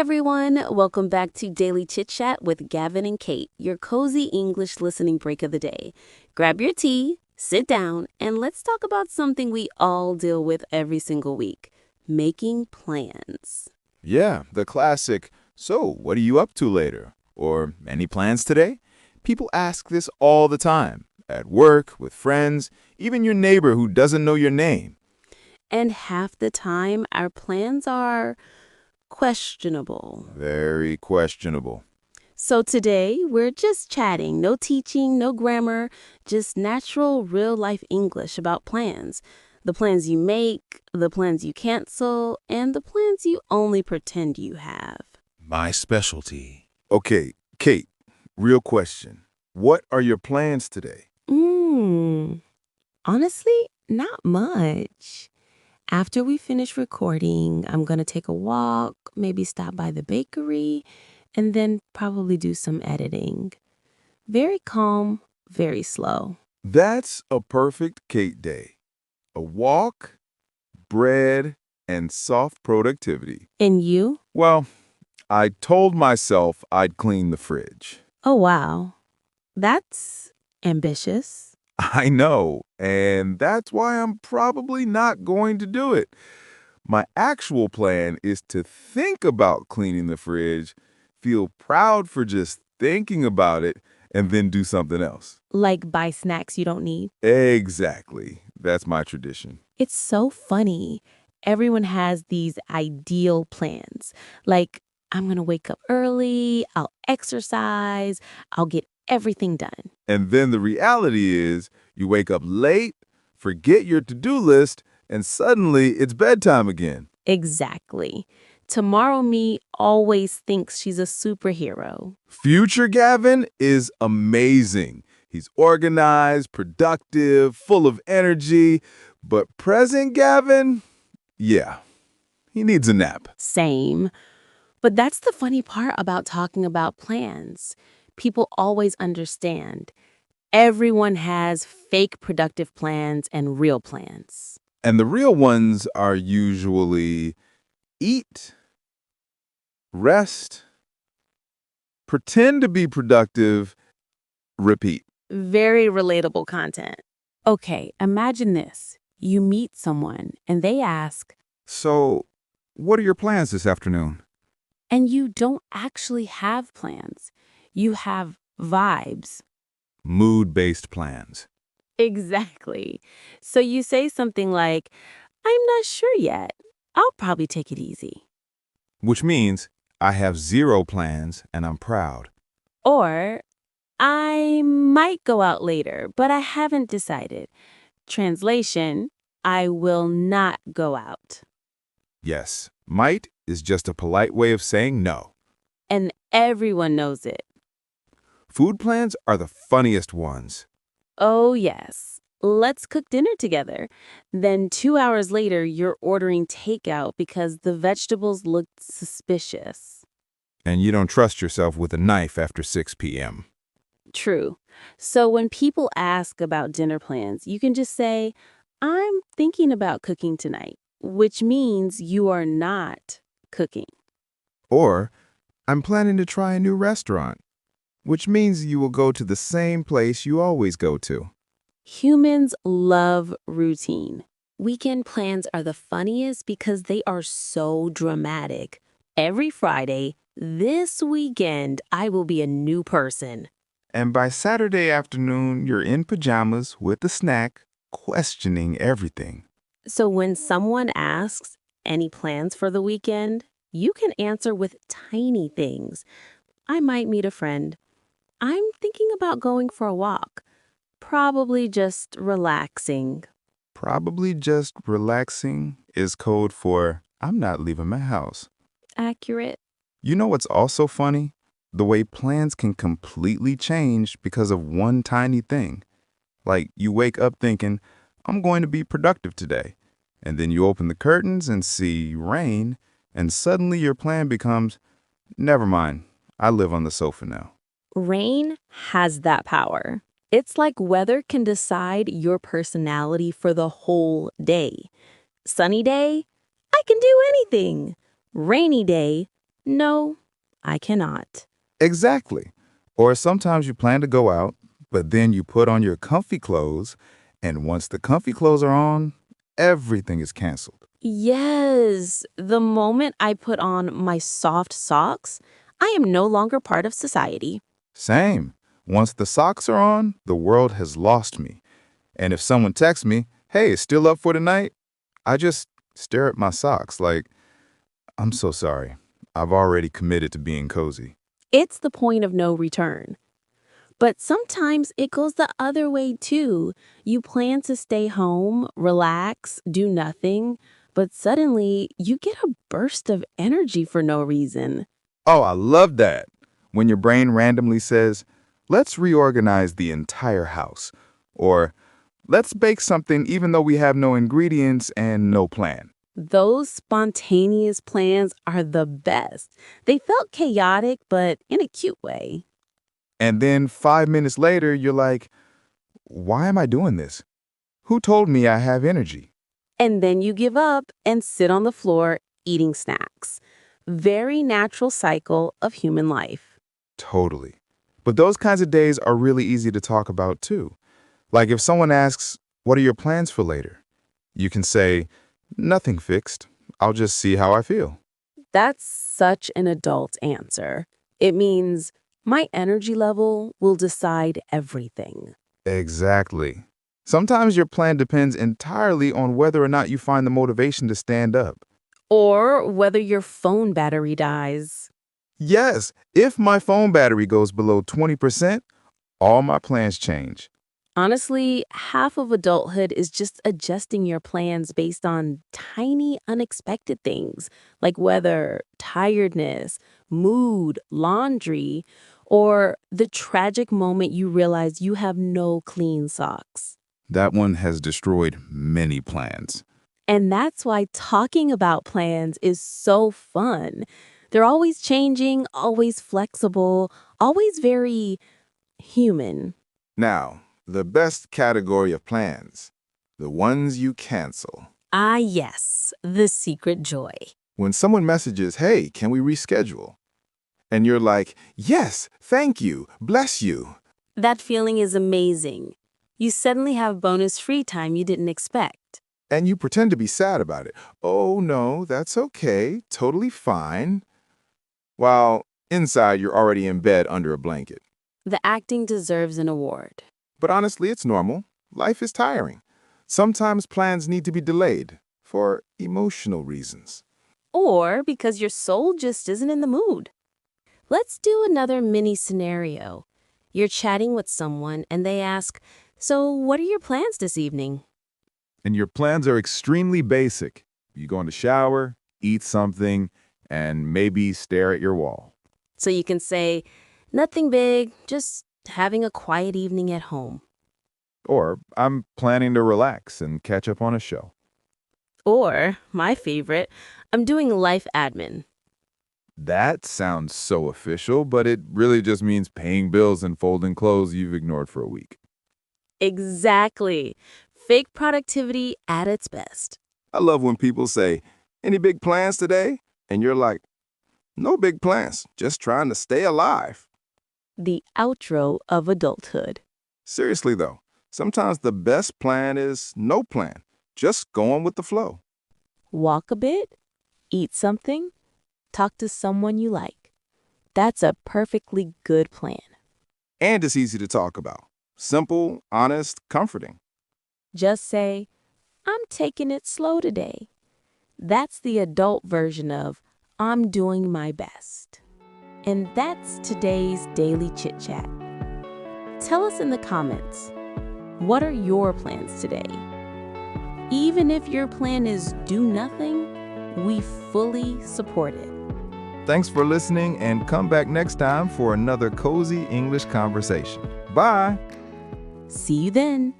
everyone, welcome back to Daily Chit-Chat with Gavin and Kate, your cozy English listening break of the day. Grab your tea, sit down, and let's talk about something we all deal with every single week, making plans. Yeah, the classic, so what are you up to later? Or any plans today? People ask this all the time, at work, with friends, even your neighbor who doesn't know your name. And half the time, our plans are questionable. Very questionable. So today, we're just chatting, no teaching, no grammar, just natural, real-life English about plans. The plans you make, the plans you cancel, and the plans you only pretend you have. My specialty. Okay, Kate, real question. What are your plans today? Honestly, not much. After we finish recording, I'm going to take a walk, maybe stop by the bakery, and then probably do some editing. Very calm, very slow. That's a perfect Kate day. A walk, bread, and soft productivity. And you? Well, I told myself I'd clean the fridge. Oh, wow. That's ambitious. I know, and that's why I'm probably not going to do it. My actual plan is to think about cleaning the fridge, feel proud for just thinking about it, and then do something else. Like buy snacks you don't need. Exactly. That's my tradition. It's so funny. Everyone has these ideal plans. Like, I'm going to wake up early, I'll exercise, I'll get everything done. And then the reality is you wake up late, forget your to-do list, and suddenly it's bedtime again. Exactly. Tomorrow me always thinks she's a superhero. Future Gavin is amazing. He's organized, productive, full of energy. But present Gavin, yeah, he needs a nap. Same. But that's the funny part about talking about plans. People always understand. Everyone has fake productive plans and real plans. And the real ones are usually eat, rest, pretend to be productive, repeat. Very relatable content. Okay, imagine this. You meet someone and they ask, So, what are your plans this afternoon? and you don't actually have plans. You have vibes. Mood-based plans. Exactly. So you say something like, I'm not sure yet. I'll probably take it easy. Which means I have zero plans and I'm proud. Or, I might go out later, but I haven't decided. Translation, I will not go out. Yes, might is just a polite way of saying no. And everyone knows it. Food plans are the funniest ones. Oh, yes. Let's cook dinner together. Then 2 hours later, you're ordering takeout because the vegetables looked suspicious. And you don't trust yourself with a knife after 6 p.m. True. So when people ask about dinner plans, you can just say, I'm thinking about cooking tonight, which means you are not cooking. Or, I'm planning to try a new restaurant, which means you will go to the same place you always go to. Humans love routine. Weekend plans are the funniest because they are so dramatic. Every Friday, this weekend, I will be a new person. And by Saturday afternoon, you're in pajamas with a snack, questioning everything. So when someone asks, any plans for the weekend? You can answer with tiny things. I might meet a friend. I'm thinking about going for a walk. Probably just relaxing. Probably just relaxing is code for I'm not leaving my house. Accurate. You know what's also funny? The way plans can completely change because of one tiny thing. Like you wake up thinking, I'm going to be productive today. And then you open the curtains and see rain, and suddenly your plan becomes, never mind, I live on the sofa now. Rain has that power. It's like weather can decide your personality for the whole day. Sunny day, I can do anything. Rainy day, No, I cannot. Exactly. Or sometimes you plan to go out, but then you put on your comfy clothes, and once the comfy clothes are on, everything is canceled. Yes, the moment I put on my soft socks, I am no longer part of society. Same. Once the socks are on, the world has lost me. And if someone texts me, hey, still up for tonight? I just stare at my socks like, I'm so sorry. I've already committed to being cozy. It's the point of no return. But sometimes it goes the other way too. You plan to stay home, relax, do nothing, but suddenly you get a burst of energy for no reason. Oh, I love that. When your brain randomly says, let's reorganize the entire house, or let's bake something even though we have no ingredients and no plan. Those spontaneous plans are the best. They felt chaotic, but in a cute way. And then 5 minutes later, you're like, why am I doing this? Who told me I have energy? And then you give up and sit on the floor eating snacks. Very natural cycle of human life. Totally. But those kinds of days are really easy to talk about too. Like if someone asks, what are your plans for later? You can say, nothing fixed. I'll just see how I feel. That's such an adult answer. It means my energy level will decide everything. Exactly. Sometimes your plan depends entirely on whether or not you find the motivation to stand up. Or whether your phone battery dies. Yes, if my phone battery goes below 20%, all my plans change. Honestly, half of adulthood is just adjusting your plans based on tiny, unexpected things like weather, tiredness, mood, laundry, or the tragic moment you realize you have no clean socks. That one has destroyed many plans. And that's why talking about plans is so fun. They're always changing, always flexible, always very human. Now, the best category of plans, the ones you cancel. Ah, yes, the secret joy. When someone messages, hey, can we reschedule? And you're like, yes, thank you, bless you. That feeling is amazing. You suddenly have bonus free time you didn't expect. And you pretend to be sad about it. Oh, no, that's okay, totally fine. While inside, you're already in bed under a blanket. The acting deserves an award. But honestly, it's normal. Life is tiring. Sometimes plans need to be delayed for emotional reasons. Or because your soul just isn't in the mood. Let's do another mini scenario. You're chatting with someone and they ask, so what are your plans this evening? And your plans are extremely basic. You go in the shower, eat something, and maybe stare at your wall. So you can say, nothing big, just having a quiet evening at home. Or I'm planning to relax and catch up on a show. Or, my favorite, I'm doing life admin. That sounds so official, but it really just means paying bills and folding clothes you've ignored for a week. Exactly. Fake productivity at its best. I love when people say, any big plans today? And you're like, no big plans, just trying to stay alive. The outro of adulthood. Seriously though, sometimes the best plan is no plan, just going with the flow. Walk a bit, eat something, talk to someone you like. That's a perfectly good plan. And it's easy to talk about. Simple, honest, comforting. Just say, I'm taking it slow today. That's the adult version of, I'm doing my best. And that's today's Daily Chit-Chat. Tell us in the comments, what are your plans today? Even if your plan is do nothing, we fully support it. Thanks for listening and come back next time for another cozy English conversation. Bye! See you then.